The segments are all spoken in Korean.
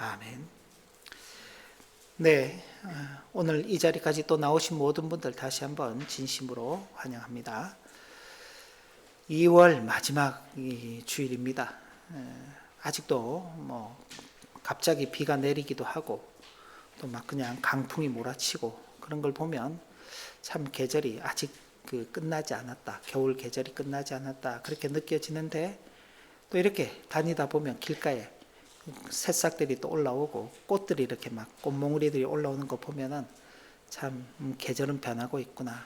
아멘. 네, 오늘 이 자리까지 또 나오신 모든 분들 다시 한번 진심으로 환영합니다. 2월 마지막 주일입니다. 아직도 갑자기 비가 내리기도 하고 또 막 그냥 강풍이 몰아치고 그런 걸 보면 참 계절이 아직 끝나지 않았다, 겨울 계절이 끝나지 않았다 그렇게 느껴지는데, 또 이렇게 다니다 보면 길가에 새싹들이 또 올라오고 꽃들이 이렇게 막 꽃몽우리들이 올라오는 거 보면은 참 계절은 변하고 있구나,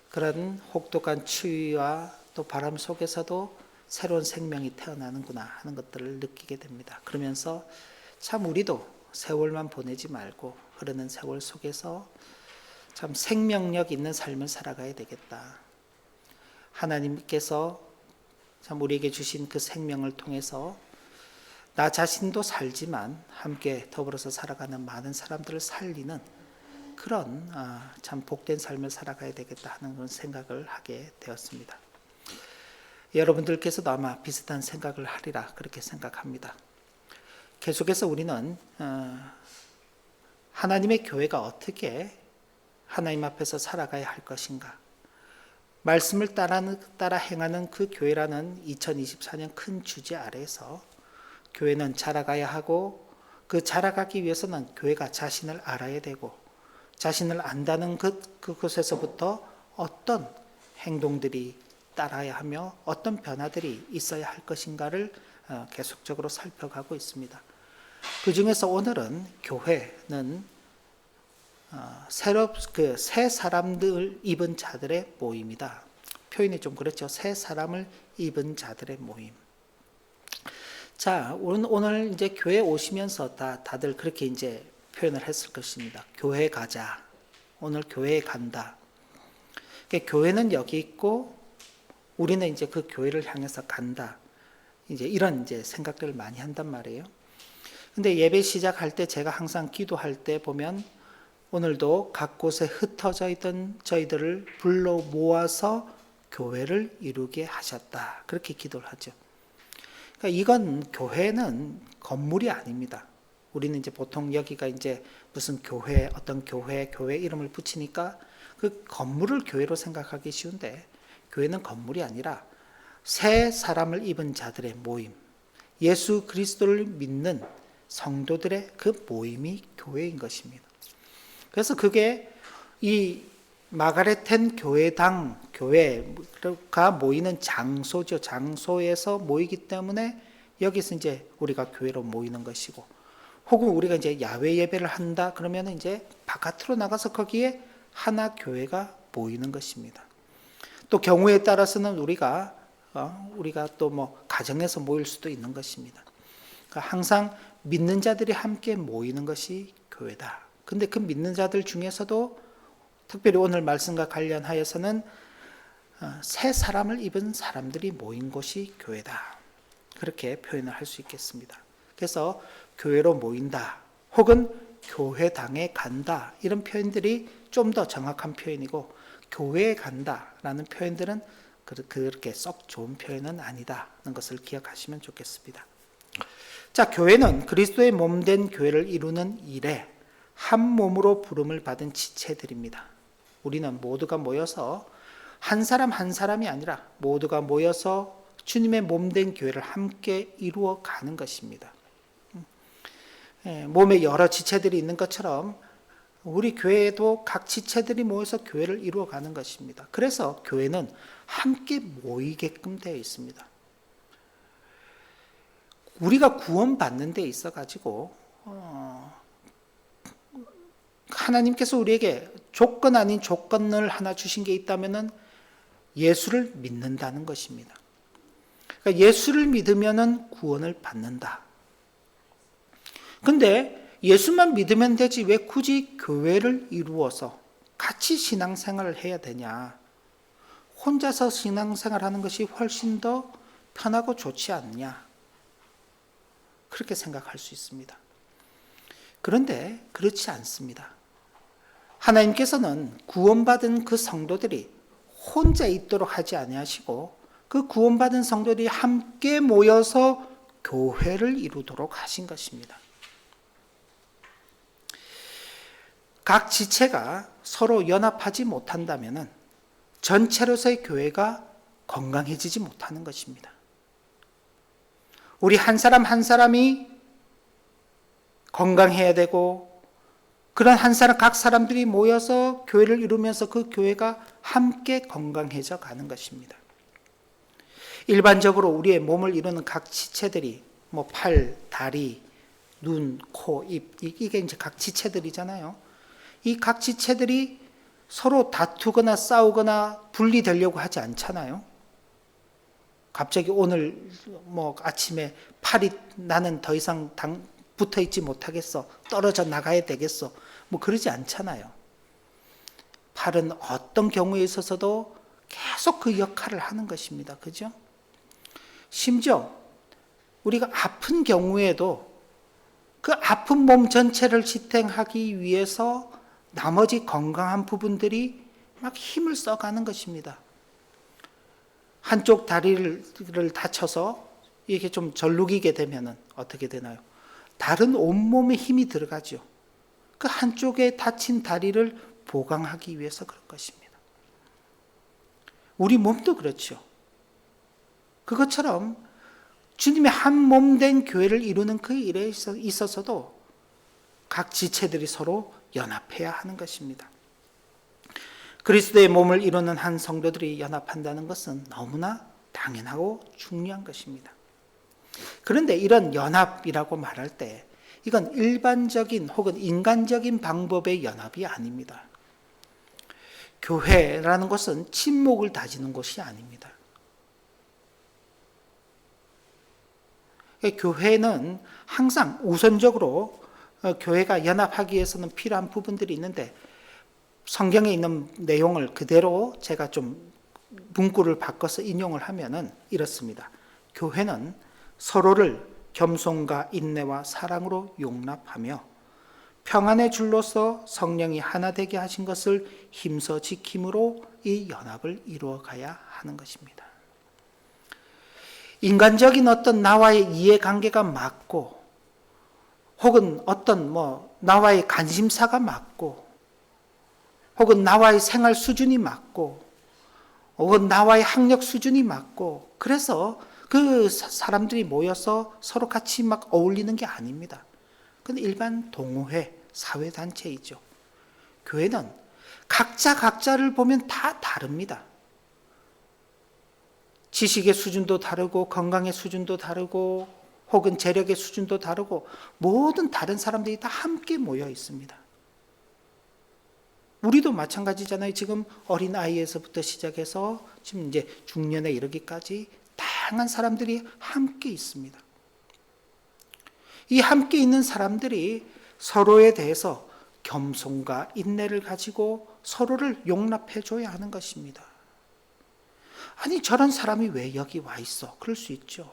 그런 혹독한 추위와 또 바람 속에서도 새로운 생명이 태어나는구나 하는 것들을 느끼게 됩니다. 그러면서 참 우리도 세월만 보내지 말고 흐르는 세월 속에서 참 생명력 있는 삶을 살아가야 되겠다. 하나님께서 참 우리에게 주신 그 생명을 통해서 나 자신도 살지만 함께 더불어서 살아가는 많은 사람들을 살리는 그런 참 복된 삶을 살아가야 되겠다 하는 그런 생각을 하게 되었습니다. 여러분들께서도 아마 비슷한 생각을 하리라 그렇게 생각합니다. 계속해서 우리는 하나님의 교회가 어떻게 하나님 앞에서 살아가야 할 것인가, 말씀을 따라 행하는 그 교회라는 2024년 큰 주제 아래에서 교회는 자라가야 하고, 그 자라가기 위해서는 교회가 자신을 알아야 되고, 자신을 안다는 그곳에서부터 어떤 행동들이 따라야 하며 어떤 변화들이 있어야 할 것인가를 계속적으로 살펴가고 있습니다. 그 중에서 오늘은 교회는 새 사람들 입은 자들의 모임이다. 표현이 좀 그렇죠. 새 사람을 입은 자들의 모임. 자, 오늘 이제 교회 오시면서 다들 그렇게 이제 표현을 했을 것입니다. 교회 가자. 오늘 교회에 간다. 그러니까 교회는 여기 있고 우리는 이제 그 교회를 향해서 간다. 이제 이런 이제 생각들을 많이 한단 말이에요. 근데 예배 시작할 때 제가 항상 기도할 때 보면 오늘도 각 곳에 흩어져 있던 저희들을 불러 모아서 교회를 이루게 하셨다. 그렇게 기도를 하죠. 그러니까 이건 교회는 건물이 아닙니다. 우리는 이제 보통 여기가 이제 무슨 교회, 어떤 교회 이름을 붙이니까 그 건물을 교회로 생각하기 쉬운데, 교회는 건물이 아니라 새 사람을 입은 자들의 모임, 예수 그리스도를 믿는 성도들의 그 모임이 교회인 것입니다. 그래서 그게 이 마가렛텐 교회당, 교회가 모이는 장소죠. 장소에서 모이기 때문에 여기서 이제 우리가 교회로 모이는 것이고, 혹은 우리가 이제 야외 예배를 한다 그러면 이제 바깥으로 나가서 거기에 하나 교회가 모이는 것입니다. 또 경우에 따라서는 우리가 또 가정에서 모일 수도 있는 것입니다. 그러니까 항상 믿는 자들이 함께 모이는 것이 교회다. 근데 그 믿는 자들 중에서도 특별히 오늘 말씀과 관련하여서는 새 사람을 입은 사람들이 모인 곳이 교회다. 그렇게 표현을 할 수 있겠습니다. 그래서 교회로 모인다, 혹은 교회당에 간다, 이런 표현들이 좀 더 정확한 표현이고, 교회에 간다라는 표현들은 그렇게 썩 좋은 표현은 아니다는 것을 기억하시면 좋겠습니다. 자, 교회는 그리스도의 몸된 교회를 이루는 일에 한 몸으로 부름을 받은 지체들입니다. 우리는 모두가 모여서 한 사람 한 사람이 아니라 모두가 모여서 주님의 몸된 교회를 함께 이루어 가는 것입니다. 몸에 여러 지체들이 있는 것처럼 우리 교회에도 각 지체들이 모여서 교회를 이루어 가는 것입니다. 그래서 교회는 함께 모이게끔 되어 있습니다. 우리가 구원받는 데 있어 가지고 하나님께서 우리에게 조건 아닌 조건을 하나 주신 게 있다면은 예수를 믿는다는 것입니다. 그러니까 예수를 믿으면은 구원을 받는다. 근데 예수만 믿으면 되지 왜 굳이 교회를 이루어서 같이 신앙생활을 해야 되냐? 혼자서 신앙생활하는 것이 훨씬 더 편하고 좋지 않냐? 그렇게 생각할 수 있습니다. 그런데 그렇지 않습니다. 하나님께서는 구원받은 그 성도들이 혼자 있도록 하지 아니하시고 그 구원받은 성도들이 함께 모여서 교회를 이루도록 하신 것입니다. 각 지체가 서로 연합하지 못한다면 전체로서의 교회가 건강해지지 못하는 것입니다. 우리 한 사람 한 사람이 건강해야 되고, 그런 한 사람, 각 사람들이 모여서 교회를 이루면서 그 교회가 함께 건강해져 가는 것입니다. 일반적으로 우리의 몸을 이루는 각 지체들이 팔, 다리, 눈, 코, 입, 이게 이제 각 지체들이잖아요. 이 각 지체들이 서로 다투거나 싸우거나 분리되려고 하지 않잖아요. 갑자기 오늘 아침에 팔이 나는 더 이상 붙어 있지 못하겠어, 떨어져 나가야 되겠어, 그러지 않잖아요. 팔은 어떤 경우에 있어서도 계속 그 역할을 하는 것입니다. 그죠? 심지어 우리가 아픈 경우에도 그 아픈 몸 전체를 지탱하기 위해서 나머지 건강한 부분들이 막 힘을 써가는 것입니다. 한쪽 다리를 다쳐서 이게 좀 절룩이게 되면 어떻게 되나요? 다른 온몸에 힘이 들어가죠. 그 한쪽에 다친 다리를 보강하기 위해서 그럴 것입니다. 우리 몸도 그렇죠. 그것처럼 주님의 한 몸 된 교회를 이루는 그 일에 있어서도 각 지체들이 서로 연합해야 하는 것입니다. 그리스도의 몸을 이루는 한 성도들이 연합한다는 것은 너무나 당연하고 중요한 것입니다. 그런데 이런 연합이라고 말할 때 이건 일반적인 혹은 인간적인 방법의 연합이 아닙니다. 교회라는 것은 친목을 다지는 곳이 아닙니다. 교회는 항상 우선적으로 교회가 연합하기 위해서는 필요한 부분들이 있는데, 성경에 있는 내용을 그대로 제가 좀 문구를 바꿔서 인용을 하면은 이렇습니다. 교회는 서로를 겸손과 인내와 사랑으로 용납하며 평안의 줄로서 성령이 하나 되게 하신 것을 힘써 지킴으로 이 연합을 이루어 가야 하는 것입니다. 인간적인 어떤 나와의 이해관계가 맞고, 혹은 어떤 나와의 관심사가 맞고, 혹은 나와의 생활 수준이 맞고, 혹은 나와의 학력 수준이 맞고, 그래서 그 사람들이 모여서 서로 같이 막 어울리는 게 아닙니다. 그건 일반 동호회, 사회단체이죠. 교회는 각자를 보면 다 다릅니다. 지식의 수준도 다르고, 건강의 수준도 다르고, 혹은 재력의 수준도 다르고, 모든 다른 사람들이 다 함께 모여 있습니다. 우리도 마찬가지잖아요. 지금 어린 아이에서부터 시작해서 지금 이제 중년에 이르기까지 다양한 사람들이 함께 있습니다. 이 함께 있는 사람들이 서로에 대해서 겸손과 인내를 가지고 서로를 용납해 줘야 하는 것입니다. 아니, 저런 사람이 왜 여기 와 있어? 그럴 수 있죠.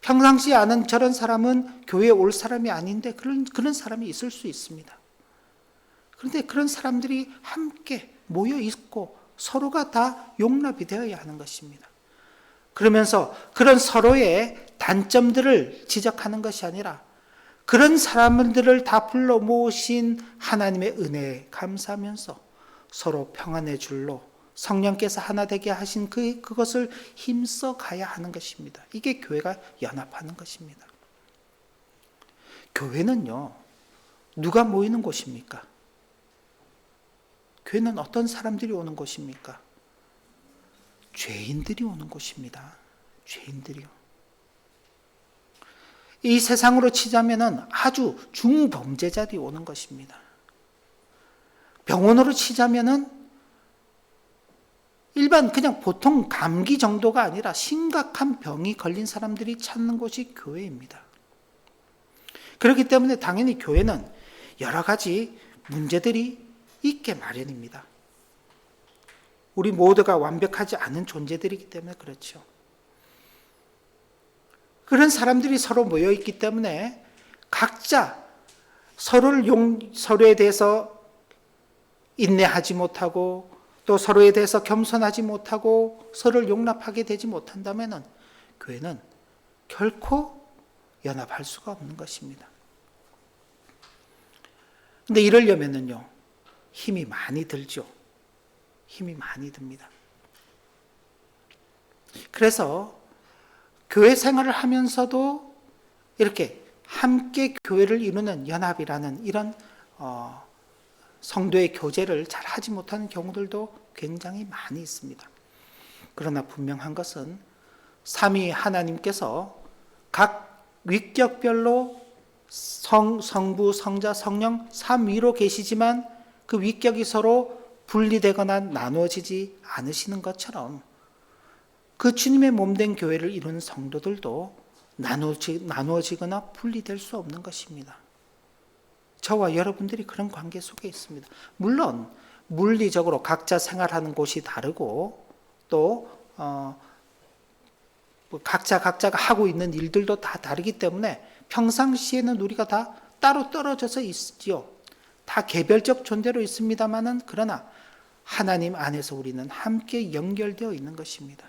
평상시 아는 저런 사람은 교회에 올 사람이 아닌데 그런 사람이 있을 수 있습니다. 그런데 그런 사람들이 함께 모여 있고 서로가 다 용납이 되어야 하는 것입니다. 그러면서 그런 서로의 단점들을 지적하는 것이 아니라 그런 사람들을 다 불러 모으신 하나님의 은혜에 감사하면서 서로 평안의 줄로 성령께서 하나 되게 하신 그것을 힘써 가야 하는 것입니다. 이게 교회가 연합하는 것입니다. 교회는요, 누가 모이는 곳입니까? 교회는 어떤 사람들이 오는 곳입니까? 죄인들이 오는 곳입니다. 죄인들이요. 이 세상으로 치자면은 아주 중범죄자들이 오는 것입니다. 병원으로 치자면은 일반 그냥 보통 감기 정도가 아니라 심각한 병이 걸린 사람들이 찾는 곳이 교회입니다. 그렇기 때문에 당연히 교회는 여러 가지 문제들이 있게 마련입니다. 우리 모두가 완벽하지 않은 존재들이기 때문에 그렇죠. 그런 사람들이 서로 모여 있기 때문에 각자 서로에 대해서 인내하지 못하고 또 서로에 대해서 겸손하지 못하고 서로를 용납하게 되지 못한다면 교회는 결코 연합할 수가 없는 것입니다. 근데 이러려면은요, 힘이 많이 들죠. 힘이 많이 듭니다. 그래서 교회 생활을 하면서도 이렇게 함께 교회를 이루는 연합이라는 이런 성도의 교제를 잘 하지 못하는 경우들도 굉장히 많이 있습니다. 그러나 분명한 것은 삼위 하나님께서 각 위격별로 성부, 성자, 성령 삼위로 계시지만 그 위격이 서로 분리되거나 나누어지지 않으시는 것처럼 그 주님의 몸된 교회를 이루는 성도들도 나누어지거나 분리될 수 없는 것입니다. 저와 여러분들이 그런 관계 속에 있습니다. 물론 물리적으로 각자 생활하는 곳이 다르고 또 각자가 하고 있는 일들도 다 다르기 때문에 평상시에는 우리가 다 따로 떨어져서 있지요. 다 개별적 존재로 있습니다만은 그러나 하나님 안에서 우리는 함께 연결되어 있는 것입니다.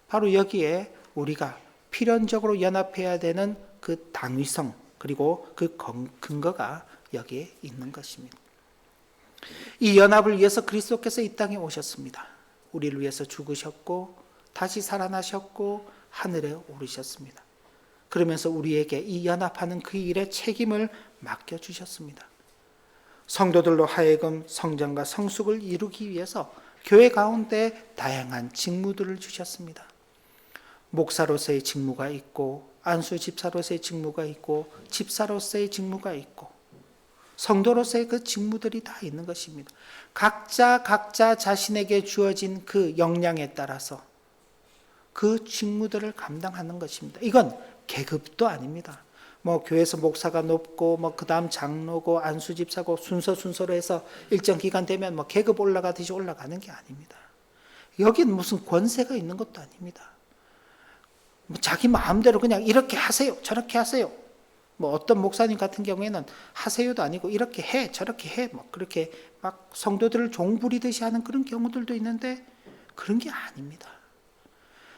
바로 여기에 우리가 필연적으로 연합해야 되는 그 당위성 그리고 그 근거가 여기에 있는 것입니다. 이 연합을 위해서 그리스도께서 이 땅에 오셨습니다. 우리를 위해서 죽으셨고 다시 살아나셨고 하늘에 오르셨습니다. 그러면서 우리에게 이 연합하는 그 일에 책임을 맡겨주셨습니다. 성도들로 하여금 성장과 성숙을 이루기 위해서 교회 가운데 다양한 직무들을 주셨습니다. 목사로서의 직무가 있고 안수 집사로서의 직무가 있고 집사로서의 직무가 있고 성도로서의 그 직무들이 다 있는 것입니다. 각자 자신에게 주어진 그 역량에 따라서 그 직무들을 감당하는 것입니다. 이건 계급도 아닙니다. 교회에서 목사가 높고 그다음 장로고 안수 집사고 순서로 해서 일정 기간 되면 계급 올라가듯이 올라가는 게 아닙니다. 여긴 무슨 권세가 있는 것도 아닙니다. 자기 마음대로 그냥 이렇게 하세요, 저렇게 하세요. 어떤 목사님 같은 경우에는 하세요도 아니고 이렇게 해, 저렇게 해, 그렇게 막 성도들을 종부리듯이 하는 그런 경우들도 있는데 그런 게 아닙니다.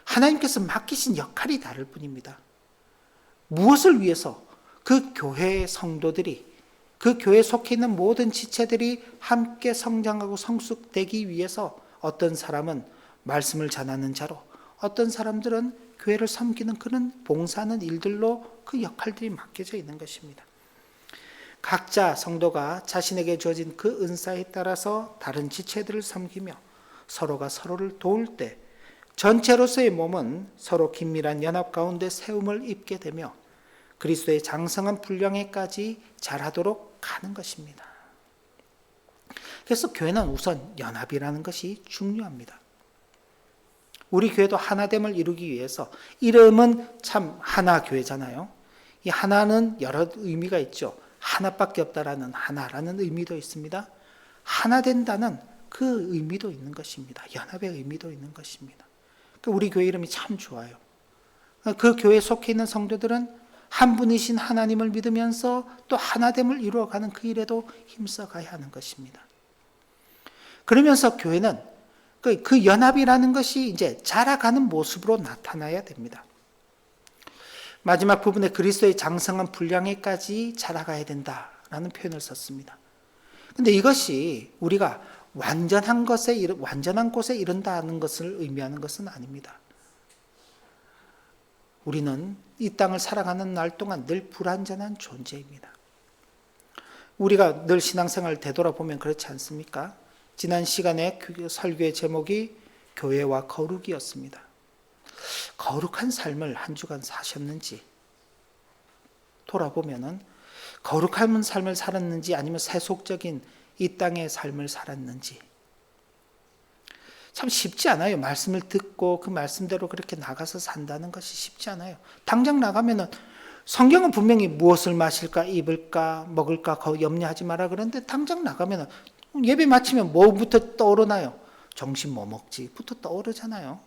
하나님께서 맡기신 역할이 다를 뿐입니다. 무엇을 위해서 그 교회의 성도들이 그 교회에 속해 있는 모든 지체들이 함께 성장하고 성숙되기 위해서 어떤 사람은 말씀을 전하는 자로 어떤 사람들은 교회를 섬기는 그런 봉사하는 일들로 그 역할들이 맡겨져 있는 것입니다. 각자 성도가 자신에게 주어진 그 은사에 따라서 다른 지체들을 섬기며 서로가 서로를 도울 때 전체로서의 몸은 서로 긴밀한 연합 가운데 세움을 입게 되며 그리스도의 장성한 분량에까지 자라도록 하는 것입니다. 그래서 교회는 우선 연합이라는 것이 중요합니다. 우리 교회도 하나됨을 이루기 위해서 이름은 참 하나교회잖아요. 이 하나는 여러 의미가 있죠. 하나밖에 없다라는 하나라는 의미도 있습니다. 하나 된다는 그 의미도 있는 것입니다. 연합의 의미도 있는 것입니다. 우리 교회 이름이 참 좋아요. 그 교회에 속해 있는 성도들은 한 분이신 하나님을 믿으면서 또 하나됨을 이루어가는 그 일에도 힘써가야 하는 것입니다. 그러면서 교회는 그 연합이라는 것이 이제 자라가는 모습으로 나타나야 됩니다. 마지막 부분에 그리스도의 장성한 분량에까지 자라가야 된다라는 표현을 썼습니다. 그런데 이것이 우리가 완전한 곳에 이른다는 것을 의미하는 것은 아닙니다. 우리는 이 땅을 살아가는 날 동안 늘 불완전한 존재입니다. 우리가 늘 신앙생활을 되돌아보면 그렇지 않습니까? 지난 시간에 설교의 제목이 교회와 거룩이었습니다. 거룩한 삶을 한 주간 사셨는지 돌아보면은 거룩한 삶을 살았는지 아니면 세속적인 이 땅의 삶을 살았는지 참 쉽지 않아요. 말씀을 듣고 그 말씀대로 그렇게 나가서 산다는 것이 쉽지 않아요. 당장 나가면은 성경은 분명히 무엇을 마실까, 입을까, 먹을까 염려하지 마라 그러는데 당장 나가면은 예배 마치면 뭐부터 떠오르나요? 점심 뭐 먹지부터 떠오르잖아요.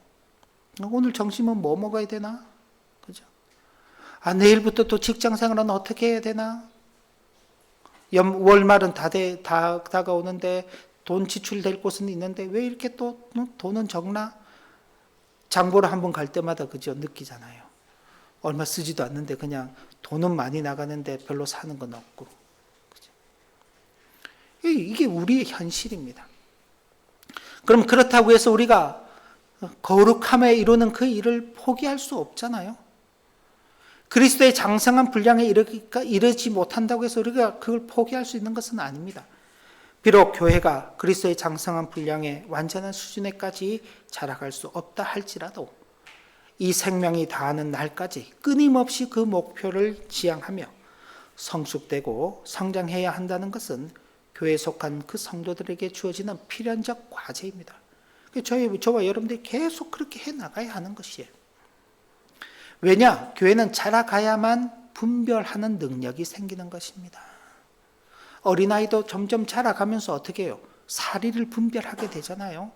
오늘 점심은 뭐 먹어야 되나? 그죠? 내일부터 또 직장 생활은 어떻게 해야 되나? 월말은 다 다가오는데 돈 지출될 곳은 있는데 왜 이렇게 또 돈은 적나? 장보러 한번 갈 때마다 그죠? 느끼잖아요. 얼마 쓰지도 않는데 그냥 돈은 많이 나가는데 별로 사는 건 없고. 그죠? 이게 우리의 현실입니다. 그럼 그렇다고 해서 우리가 거룩함에 이루는 그 일을 포기할 수 없잖아요. 그리스도의 장성한 분량에 이르지 못한다고 해서 우리가 그걸 포기할 수 있는 것은 아닙니다. 비록 교회가 그리스도의 장성한 분량의 완전한 수준에까지 자라갈 수 없다 할지라도 이 생명이 다하는 날까지 끊임없이 그 목표를 지향하며 성숙되고 성장해야 한다는 것은 교회에 속한 그 성도들에게 주어지는 필연적 과제입니다. 저와 여러분들이 계속 그렇게 해나가야 하는 것이에요. 왜냐? 교회는 자라가야만 분별하는 능력이 생기는 것입니다. 어린아이도 점점 자라가면서 어떻게 해요? 사리를 분별하게 되잖아요.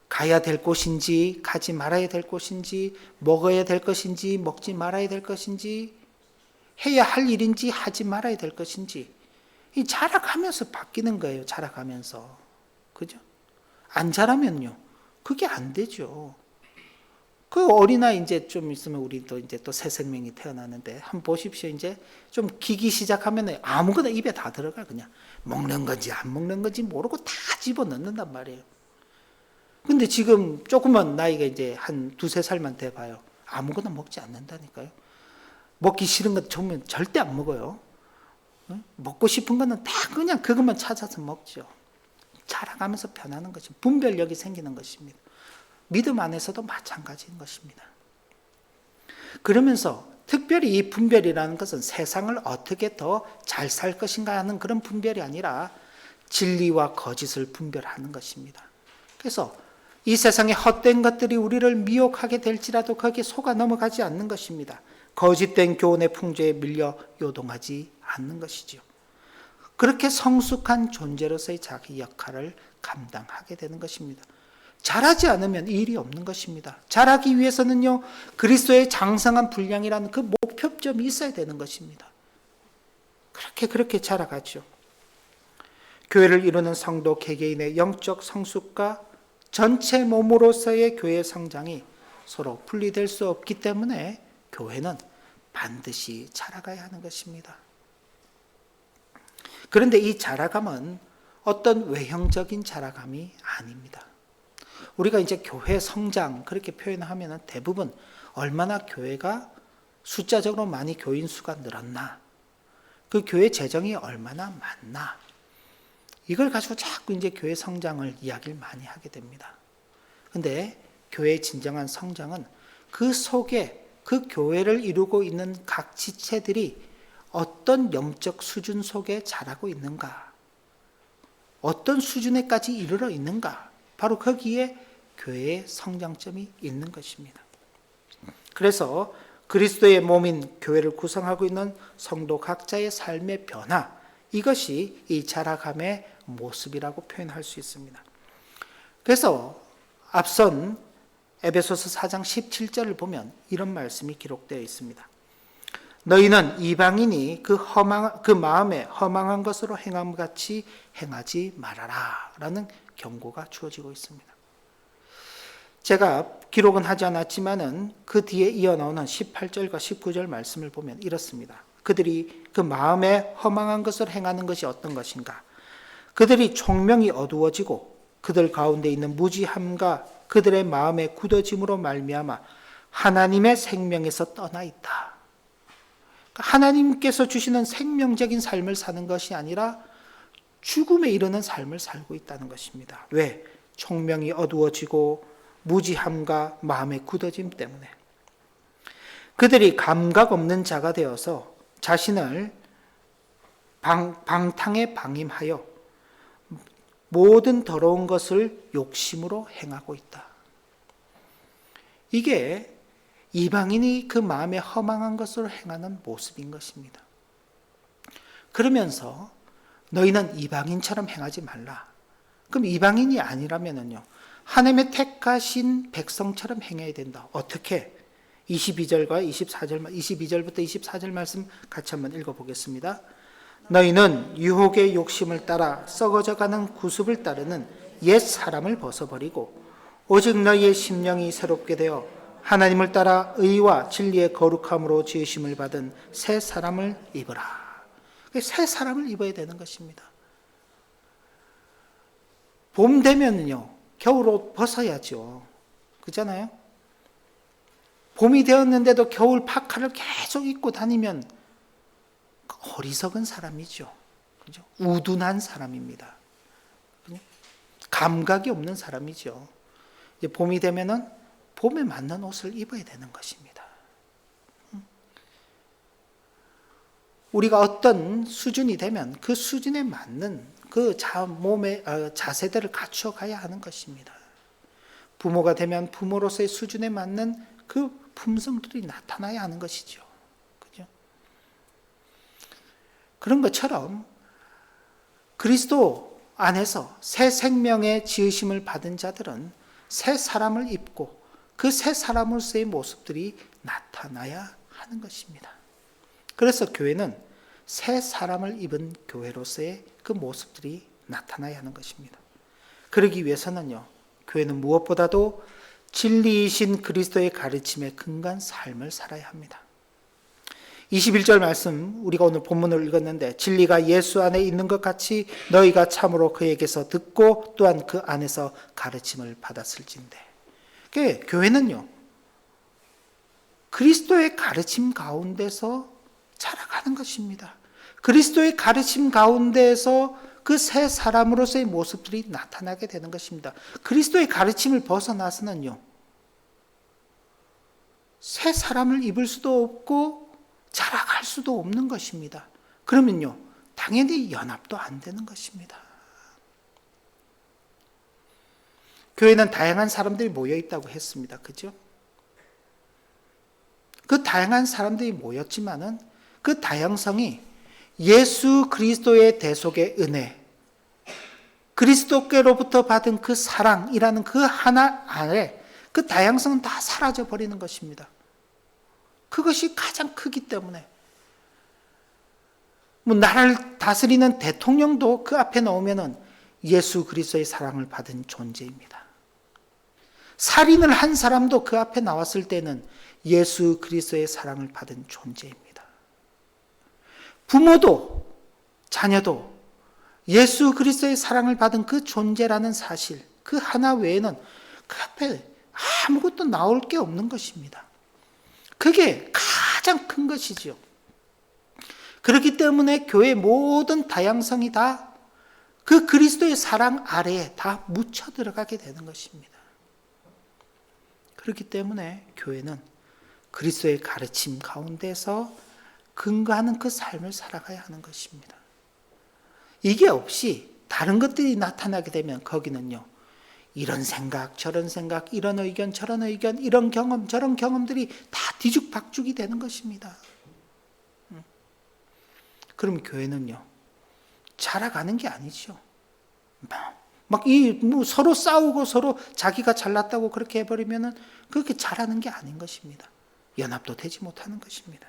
가야 될 곳인지 가지 말아야 될 곳인지 먹어야 될 것인지 먹지 말아야 될 것인지 해야 할 일인지 하지 말아야 될 것인지 이 자라가면서 바뀌는 거예요. 자라가면서. 그죠? 안 자라면요. 그게 안 되죠. 그 어린아이 이제 좀 있으면 우리도 이제 또 새 생명이 태어나는데 한번 보십시오. 이제 좀 기기 시작하면 아무거나 입에 다 들어가. 그냥 먹는 건지 안 먹는 건지 모르고 다 집어넣는단 말이에요. 근데 지금 조그만 나이가 이제 한 2-3살만 돼봐요. 아무거나 먹지 않는다니까요. 먹기 싫은 것 좋으면 절대 안 먹어요. 먹고 싶은 거는 다 그냥 그것만 찾아서 먹죠. 자라가면서 변하는 것이 분별력이 생기는 것입니다. 믿음 안에서도 마찬가지인 것입니다. 그러면서 특별히 이 분별이라는 것은 세상을 어떻게 더 잘 살 것인가 하는 그런 분별이 아니라 진리와 거짓을 분별하는 것입니다. 그래서 이 세상의 헛된 것들이 우리를 미혹하게 될지라도 거기에 속아 넘어가지 않는 것입니다. 거짓된 교훈의 풍조에 밀려 요동하지 않는 것이죠. 그렇게 성숙한 존재로서의 자기 역할을 감당하게 되는 것입니다. 자라지 않으면 일이 없는 것입니다. 자라기 위해서는요, 그리스도의 장성한 분량이라는 그 목표점이 있어야 되는 것입니다. 그렇게 자라가죠. 교회를 이루는 성도 개개인의 영적 성숙과 전체 몸으로서의 교회 성장이 서로 분리될 수 없기 때문에 교회는 반드시 자라가야 하는 것입니다. 그런데 이 자라감은 어떤 외형적인 자라감이 아닙니다. 우리가 이제 교회 성장 그렇게 표현하면 대부분 얼마나 교회가 숫자적으로 많이 교인 수가 늘었나, 그 교회 재정이 얼마나 많나, 이걸 가지고 자꾸 이제 교회 성장을 이야기를 많이 하게 됩니다. 근데 교회의 진정한 성장은 그 속에 그 교회를 이루고 있는 각 지체들이 어떤 영적 수준 속에 자라고 있는가, 어떤 수준에까지 이르러 있는가, 바로 거기에 교회의 성장점이 있는 것입니다. 그래서 그리스도의 몸인 교회를 구성하고 있는 성도 각자의 삶의 변화, 이것이 이 자라감의 모습이라고 표현할 수 있습니다. 그래서 앞선 에베소서 4장 17절을 보면 이런 말씀이 기록되어 있습니다. 너희는 이방인이 그 마음에 허망한 것으로 행함같이 행하지 말아라 라는 경고가 주어지고 있습니다. 제가 기록은 하지 않았지만은 그 뒤에 이어나오는 18절과 19절 말씀을 보면 이렇습니다. 그들이 그 마음에 허망한 것을 행하는 것이 어떤 것인가? 그들이 총명이 어두워지고 그들 가운데 있는 무지함과 그들의 마음의 굳어짐으로 말미암아 하나님의 생명에서 떠나 있다. 하나님께서 주시는 생명적인 삶을 사는 것이 아니라 죽음에 이르는 삶을 살고 있다는 것입니다. 왜? 총명이 어두워지고 무지함과 마음의 굳어짐 때문에. 그들이 감각 없는 자가 되어서 자신을 방탕에 방임하여 모든 더러운 것을 욕심으로 행하고 있다. 이게 이방인이 그 마음에 허망한 것으로 행하는 모습인 것입니다. 그러면서 너희는 이방인처럼 행하지 말라. 그럼 이방인이 아니라면요, 하나님의 택하신 백성처럼 행해야 된다. 어떻게? 22절과 22절부터 24절 말씀 같이 한번 읽어보겠습니다. 너희는 유혹의 욕심을 따라 썩어져가는 구습을 따르는 옛 사람을 벗어버리고 오직 너희의 심령이 새롭게 되어 하나님을 따라 의와 진리의 거룩함으로 지으심을 받은 새 사람을 입으라. 새 사람을 입어야 되는 것입니다. 봄 되면요, 겨울옷 벗어야죠. 그렇잖아요? 봄이 되었는데도 겨울 파카를 계속 입고 다니면 어리석은 사람이죠. 그죠? 우둔한 사람입니다. 그죠? 감각이 없는 사람이죠. 이제 봄이 되면은 봄에 맞는 옷을 입어야 되는 것입니다. 우리가 어떤 수준이 되면 그 수준에 맞는 그 몸의 자세들을 갖추어 가야 하는 것입니다. 부모가 되면 부모로서의 수준에 맞는 그 품성들이 나타나야 하는 것이죠. 그죠? 그런 것처럼 그리스도 안에서 새 생명의 지으심을 받은 자들은 새 사람을 입고 그 새 사람으로서의 모습들이 나타나야 하는 것입니다. 그래서 교회는 새 사람을 입은 교회로서의 그 모습들이 나타나야 하는 것입니다. 그러기 위해서는요, 교회는 무엇보다도 진리이신 그리스도의 가르침에 근거한 삶을 살아야 합니다. 21절 말씀, 우리가 오늘 본문을 읽었는데, 진리가 예수 안에 있는 것 같이 너희가 참으로 그에게서 듣고 또한 그 안에서 가르침을 받았을진데. 교회는요, 그리스도의 가르침 가운데서 자라가는 것입니다. 그리스도의 가르침 가운데에서 그 새 사람으로서의 모습들이 나타나게 되는 것입니다. 그리스도의 가르침을 벗어나서는요, 새 사람을 입을 수도 없고 자라갈 수도 없는 것입니다. 그러면요, 당연히 연합도 안 되는 것입니다. 교회는 다양한 사람들이 모여 있다고 했습니다. 그죠? 그 다양한 사람들이 모였지만은 그 다양성이 예수 그리스도의 대속의 은혜, 그리스도께로부터 받은 그 사랑이라는 그 하나 안에 그 다양성은 다 사라져 버리는 것입니다. 그것이 가장 크기 때문에 나라를 다스리는 대통령도 그 앞에 나오면은 예수 그리스도의 사랑을 받은 존재입니다. 살인을 한 사람도 그 앞에 나왔을 때는 예수 그리스도의 사랑을 받은 존재입니다. 부모도 자녀도 예수 그리스도의 사랑을 받은 그 존재라는 사실, 그 하나 외에는 그 앞에 아무것도 나올 게 없는 것입니다. 그게 가장 큰 것이죠. 그렇기 때문에 교회의 모든 다양성이 다 그 그리스도의 사랑 아래에 다 묻혀 들어가게 되는 것입니다. 그렇기 때문에 교회는 그리스도의 가르침 가운데서 근거하는 그 삶을 살아가야 하는 것입니다. 이게 없이 다른 것들이 나타나게 되면 거기는요, 이런 생각, 저런 생각, 이런 의견, 저런 의견, 이런 경험, 저런 경험들이 다 뒤죽박죽이 되는 것입니다. 그럼 교회는요, 자라가는 게 아니죠. 서로 싸우고 서로 자기가 잘났다고 그렇게 해버리면은 그렇게 자라는 게 아닌 것입니다. 연합도 되지 못하는 것입니다.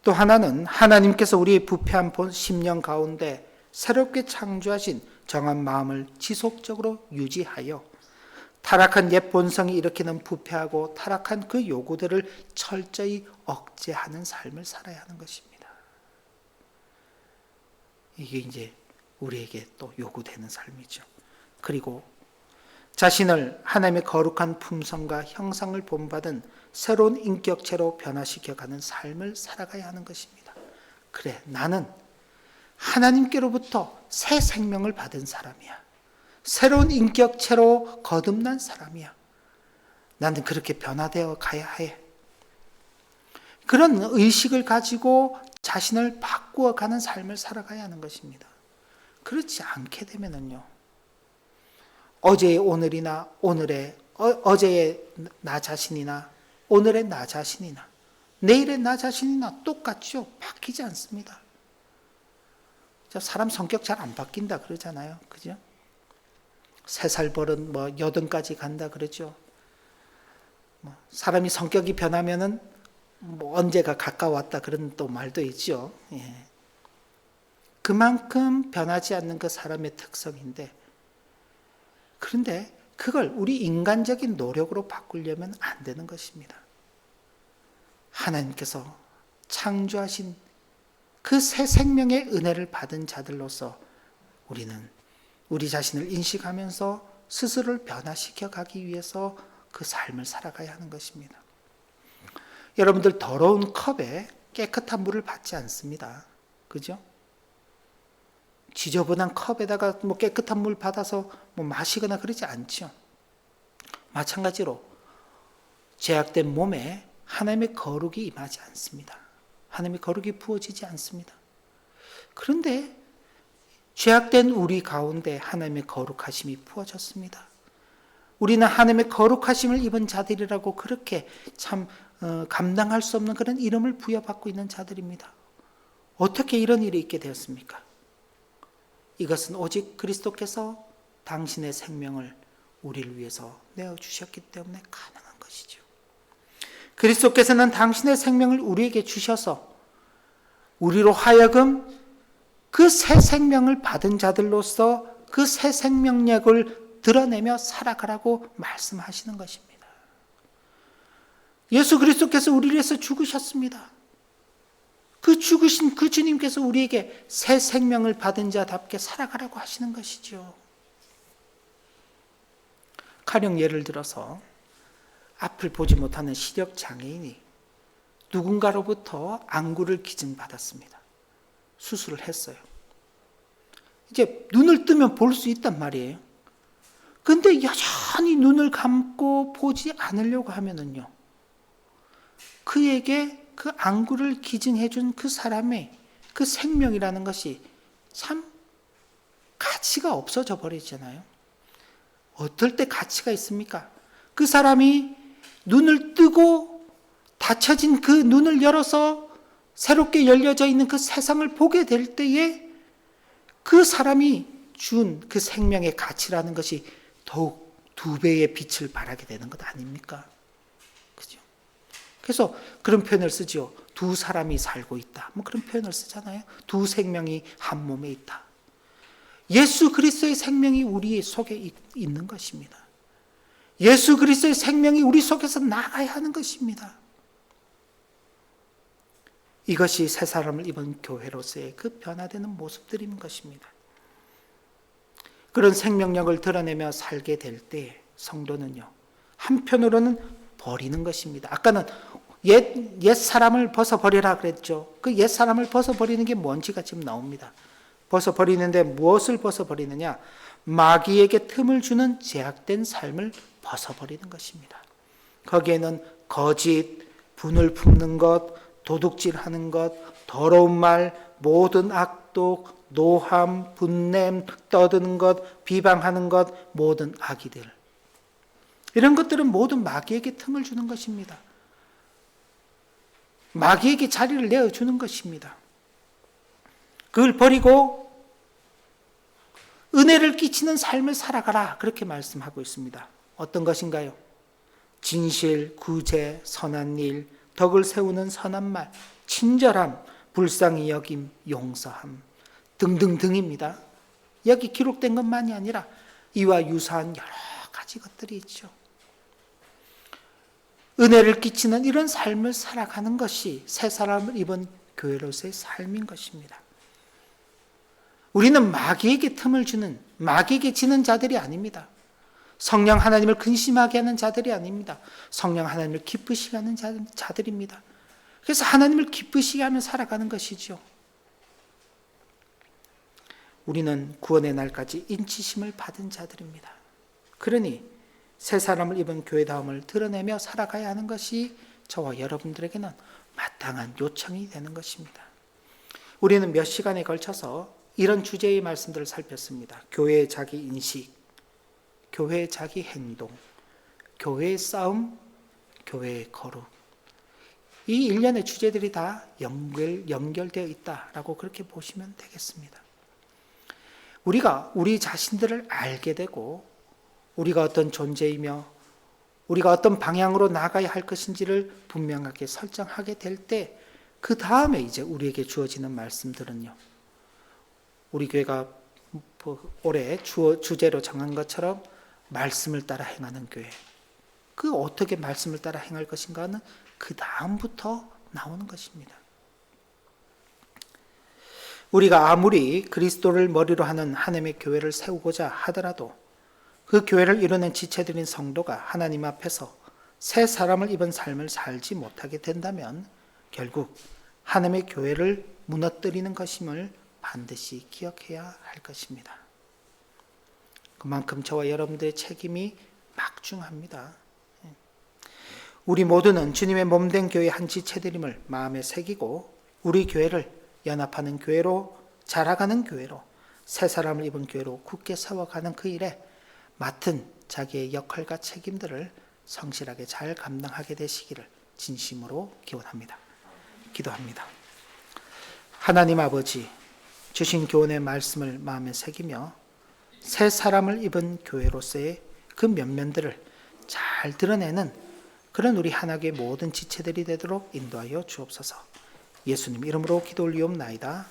또 하나는 하나님께서 우리의 부패한 심령 가운데 새롭게 창조하신 정한 마음을 지속적으로 유지하여 타락한 옛 본성이 일으키는 부패하고 타락한 그 요구들을 철저히 억제하는 삶을 살아야 하는 것입니다. 이게 이제 우리에게 또 요구되는 삶이죠. 그리고 자신을 하나님의 거룩한 품성과 형상을 본받은 새로운 인격체로 변화시켜가는 삶을 살아가야 하는 것입니다. 그래, 나는 하나님께로부터 새 생명을 받은 사람이야. 새로운 인격체로 거듭난 사람이야. 나는 그렇게 변화되어 가야 해. 그런 의식을 가지고 자신을 바꾸어가는 삶을 살아가야 하는 것입니다. 그렇지 않게 되면은요, 어제의 오늘이나 어제의 나 자신이나 오늘의 나 자신이나 내일의 나 자신이나 똑같죠. 바뀌지 않습니다. 사람 성격 잘 안 바뀐다 그러잖아요. 그죠? 3살 버릇 80까지 간다 그러죠. 사람이 성격이 변하면은 언제가 가까웠다 그런 또 말도 있죠. 예. 그만큼 변하지 않는 그 사람의 특성인데, 그런데 그걸 우리 인간적인 노력으로 바꾸려면 안 되는 것입니다. 하나님께서 창조하신 그 새 생명의 은혜를 받은 자들로서 우리는 우리 자신을 인식하면서 스스로를 변화시켜 가기 위해서 그 삶을 살아가야 하는 것입니다. 여러분들 더러운 컵에 깨끗한 물을 받지 않습니다. 그죠? 지저분한 컵에다가 깨끗한 물 받아서 마시거나 그러지 않죠. 마찬가지로 죄악된 몸에 하나님의 거룩이 임하지 않습니다. 하나님의 거룩이 부어지지 않습니다. 그런데 죄악된 우리 가운데 하나님의 거룩하심이 부어졌습니다. 우리는 하나님의 거룩하심을 입은 자들이라고 그렇게 참 감당할 수 없는 그런 이름을 부여받고 있는 자들입니다. 어떻게 이런 일이 있게 되었습니까? 이것은 오직 그리스도께서 당신의 생명을 우리를 위해서 내어주셨기 때문에 가능한 것이죠. 그리스도께서는 당신의 생명을 우리에게 주셔서 우리로 하여금 그 새 생명을 받은 자들로서 그 새 생명력을 드러내며 살아가라고 말씀하시는 것입니다. 예수 그리스도께서 우리를 위해서 죽으셨습니다. 그 죽으신 그 주님께서 우리에게 새 생명을 받은 자답게 살아가라고 하시는 것이죠. 가령 예를 들어서 앞을 보지 못하는 시력 장애인이 누군가로부터 안구를 기증받았습니다. 수술을 했어요. 이제 눈을 뜨면 볼 수 있단 말이에요. 근데 여전히 눈을 감고 보지 않으려고 하면은요, 그에게 그 안구를 기증해 준 그 사람의 그 생명이라는 것이 참 가치가 없어져 버리잖아요. 어떨 때 가치가 있습니까? 그 사람이 눈을 뜨고 닫혀진 그 눈을 열어서 새롭게 열려져 있는 그 세상을 보게 될 때에 그 사람이 준 그 생명의 가치라는 것이 더욱 2배의 빛을 발하게 되는 것 아닙니까? 그죠? 그래서 그런 표현을 쓰죠. 2 사람이 살고 있다. 그런 표현을 쓰잖아요. 2 생명이 한 몸에 있다. 예수 그리스도의 생명이 우리 속에 있는 것입니다. 예수 그리스도의 생명이 우리 속에서 나가야 하는 것입니다. 이것이 새 사람을 입은 교회로서의 그 변화되는 모습들인 것입니다. 그런 생명력을 드러내며 살게 될 때 성도는요, 한편으로는 버리는 것입니다. 아까는 옛 사람을 벗어버리라 그랬죠. 그 옛 사람을 벗어버리는 게 뭔지가 지금 나옵니다. 벗어버리는데 무엇을 벗어버리느냐? 마귀에게 틈을 주는 제약된 삶을 벗어버리는 것입니다. 거기에는 거짓, 분을 품는 것, 도둑질하는 것, 더러운 말, 모든 악독, 노함, 분냄, 떠드는 것, 비방하는 것, 모든 악의들. 이런 것들은 모두 마귀에게 틈을 주는 것입니다. 마귀에게 자리를 내어주는 것입니다. 그걸 버리고 은혜를 끼치는 삶을 살아가라, 그렇게 말씀하고 있습니다. 어떤 것인가요? 진실, 구제, 선한 일, 덕을 세우는 선한 말, 친절함, 불쌍히 여김, 용서함 등등등입니다. 여기 기록된 것만이 아니라 이와 유사한 여러 가지 것들이 있죠. 은혜를 끼치는 이런 삶을 살아가는 것이 새 사람을 입은 교회로서의 삶인 것입니다. 우리는 마귀에게 틈을 주는, 마귀에게 지는 자들이 아닙니다. 성령 하나님을 근심하게 하는 자들이 아닙니다. 성령 하나님을 기쁘시게 하는 자들입니다. 그래서 하나님을 기쁘시게 하며 살아가는 것이죠. 우리는 구원의 날까지 인치심을 받은 자들입니다. 그러니 새 사람을 입은 교회다움을 드러내며 살아가야 하는 것이 저와 여러분들에게는 마땅한 요청이 되는 것입니다. 우리는 몇 시간에 걸쳐서 이런 주제의 말씀들을 살폈습니다. 교회의 자기 인식, 교회의 자기 행동, 교회의 싸움, 교회의 거룩. 이 일련의 주제들이 다 연결되어 있다라고 그렇게 보시면 되겠습니다. 우리가 우리 자신들을 알게 되고 우리가 어떤 존재이며 우리가 어떤 방향으로 나가야 할 것인지를 분명하게 설정하게 될 때 그 다음에 이제 우리에게 주어지는 말씀들은요, 우리 교회가 올해 주제로 정한 것처럼 말씀을 따라 행하는 교회. 그 어떻게 말씀을 따라 행할 것인가는 그 다음부터 나오는 것입니다. 우리가 아무리 그리스도를 머리로 하는 하나님의 교회를 세우고자 하더라도 그 교회를 이루는 지체들인 성도가 하나님 앞에서 새 사람을 입은 삶을 살지 못하게 된다면 결국 하나님의 교회를 무너뜨리는 것임을 반드시 기억해야 할 것입니다. 그만큼 저와 여러분들의 책임이 막중합니다. 우리 모두는 주님의 몸된 교회의 한 지체들임을 마음에 새기고 우리 교회를 연합하는 교회로, 자라가는 교회로, 새 사람을 입은 교회로 굳게 세워가는 그 일에 맡은 자기의 역할과 책임들을 성실하게 잘 감당하게 되시기를 진심으로 기원합니다. 기도합니다. 하나님 아버지, 주신 교훈의 말씀을 마음에 새기며 새 사람을 입은 교회로서의 그 면면들을 잘 드러내는 그런 우리 하나교의 모든 지체들이 되도록 인도하여 주옵소서. 예수님 이름으로 기도 올리옵나이다.